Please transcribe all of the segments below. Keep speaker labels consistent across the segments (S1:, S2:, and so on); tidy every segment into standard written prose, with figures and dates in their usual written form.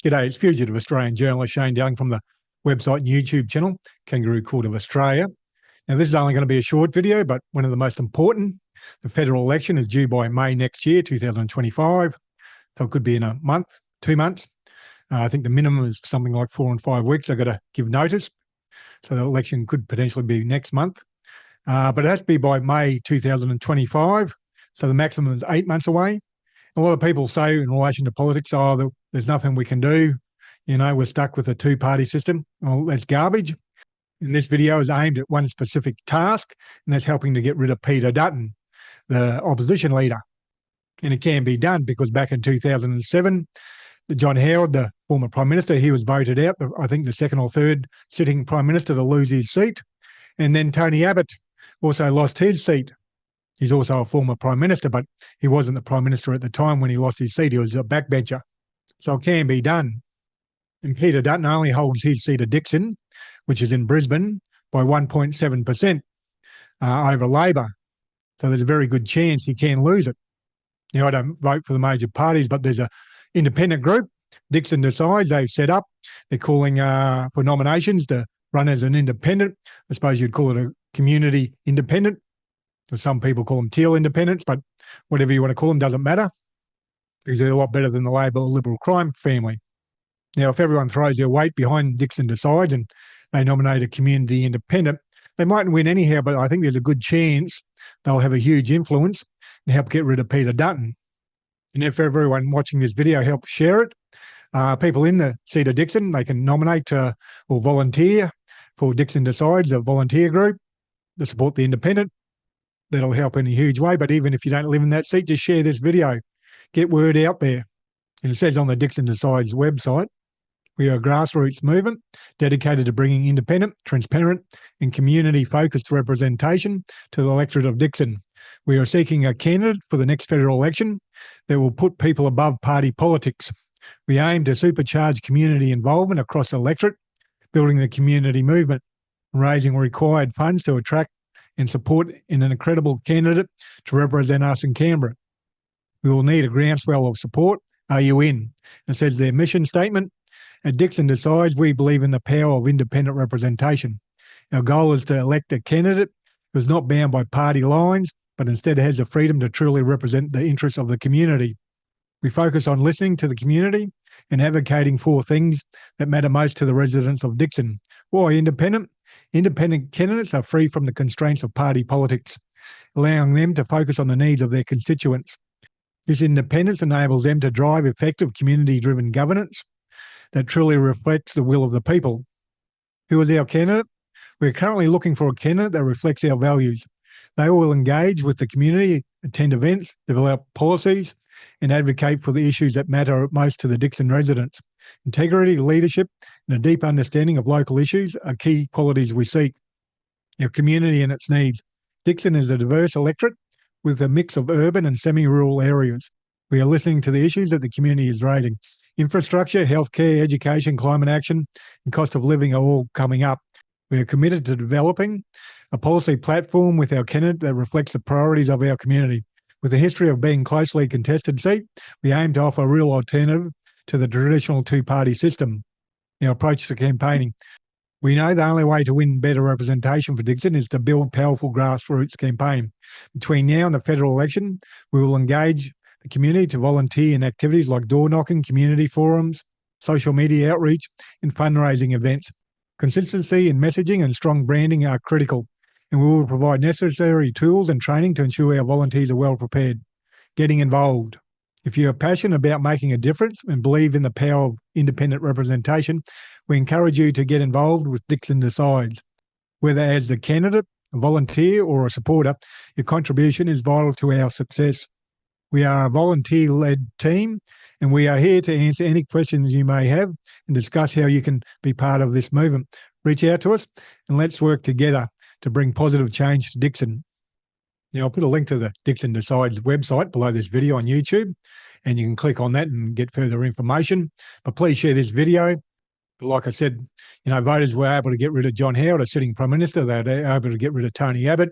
S1: G'day, it's fugitive Australian journalist Shane Young from the website and YouTube channel, Kangaroo Court of Australia. Now, this is only going to be a short video, but one of the most important. The federal election is due by May next year, 2025. So it could be in a month, 2 months. I think the minimum is something like 4 and 5 weeks. I've got to give notice. So the election could potentially be next month. But it has to be by May 2025. So the maximum is 8 months away. A lot of people say in relation to politics, there's nothing we can do. We're stuck with a two-party system. Well, that's garbage. And this video is aimed at one specific task, and that's helping to get rid of Peter Dutton, the opposition leader. And it can be done because back in 2007, John Howard, the former Prime Minister, he was voted out, I think the second or third sitting Prime Minister to lose his seat. And then Tony Abbott also lost his seat. He's also a former Prime Minister, but he wasn't the Prime Minister at the time when he lost his seat. He was a backbencher. So it can be done. And Peter Dutton only holds his seat at Dickson, which is in Brisbane, by 1.7% over Labor. So there's a very good chance he can lose it. Now, I don't vote for the major parties, but there's an independent group, Dickson Decides, they've set up. They're calling for nominations to run as an independent. I suppose you'd call it a community independent. Some people call them teal independents, but whatever you want to call them doesn't matter because they're a lot better than the Labor Liberal crime family. Now, if everyone throws their weight behind Dickson Decides and they nominate a community independent, they mightn't win anyhow, but I think there's a good chance they'll have a huge influence and help get rid of Peter Dutton. And if everyone watching this video helps share it, people in the seat of Dickson, they can nominate or volunteer for Dickson Decides, a volunteer group to support the independent. That'll help in a huge way. But even if you don't live in that seat, just share this video. Get word out there. And it says on the Dickson Decides website, we are a grassroots movement dedicated to bringing independent, transparent and community-focused representation to the electorate of Dickson. We are seeking a candidate for the next federal election that will put people above party politics. We aim to supercharge community involvement across the electorate, building the community movement, raising required funds to attract and support in an incredible candidate to represent us in Canberra. We will need a groundswell of support. Are you in? It says their mission statement. At Dickson Decides, we believe in the power of independent representation. Our goal is to elect a candidate who is not bound by party lines, but instead has the freedom to truly represent the interests of the community. We focus on listening to the community and advocating for things that matter most to the residents of Dickson. Why independent? Independent candidates are free from the constraints of party politics, allowing them to focus on the needs of their constituents. This independence enables them to drive effective community-driven governance that truly reflects the will of the people. Who is our candidate? We're currently looking for a candidate that reflects our values. They will engage with the community, attend events, develop policies, and advocate for the issues that matter most to the Dickson residents. Integrity, leadership, and a deep understanding of local issues are key qualities we seek. Our community and its needs. Dickson is a diverse electorate with a mix of urban and semi-rural areas. We are listening to the issues that the community is raising. Infrastructure, healthcare, education, climate action, and cost of living are all coming up. We are committed to developing a policy platform with our candidate that reflects the priorities of our community. With a history of being closely contested seat, we aim to offer a real alternative to the traditional two-party system. Our approach to campaigning. We know the only way to win better representation for Dickson is to build powerful grassroots campaign. Between now and the federal election, we will engage the community to volunteer in activities like door knocking, community forums, social media outreach, and fundraising events. Consistency in messaging and strong branding are critical, and we will provide necessary tools and training to ensure our volunteers are well prepared. Getting involved. If you are passionate about making a difference and believe in the power of independent representation, we encourage you to get involved with Dickson Decides. Whether as the candidate, a volunteer or a supporter, your contribution is vital to our success. We are a volunteer-led team, and we are here to answer any questions you may have and discuss how you can be part of this movement. Reach out to us and let's work together to bring positive change to Dickson. Now, I'll put a link to the Dickson Decides website below this video on YouTube, and you can click on that and get further information. But please share this video. Like I said, voters were able to get rid of John Howard, a sitting Prime Minister. They were able to get rid of Tony Abbott.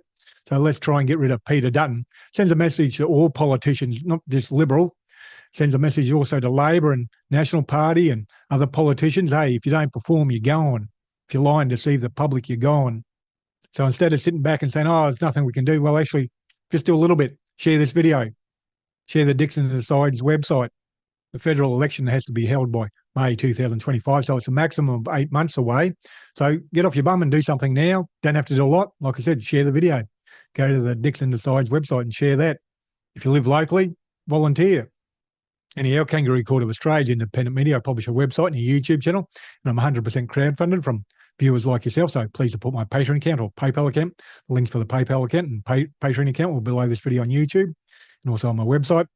S1: So let's try and get rid of Peter Dutton. Sends a message to all politicians, not just Liberal, sends a message also to Labor and National Party and other politicians. Hey, if you don't perform, you're gone. If you lie and deceive the public, you're gone. So instead of sitting back and saying, oh, there's nothing we can do, well, actually, just do a little bit. Share this video. Share the Dixon Decides website. The federal election has to be held by May 2025, so it's a maximum of 8 months away. So get off your bum and do something now. Don't have to do a lot. Like I said, share the video. Go to the Dixon Decides website and share that. If you live locally, volunteer. Anyhow, Kangaroo Court of Australia's independent media. I publish a website and a YouTube channel, and I'm 100% crowdfunded from viewers like yourself. So please support my Patreon account or PayPal account. The links for the PayPal account and Patreon account will be below this video on YouTube and also on my website.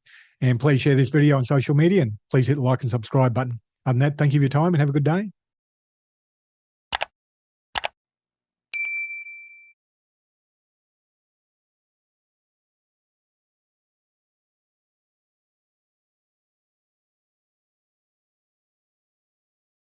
S1: And please share this video on social media and please hit the like and subscribe button. Other than that, thank you for your time and have a good day.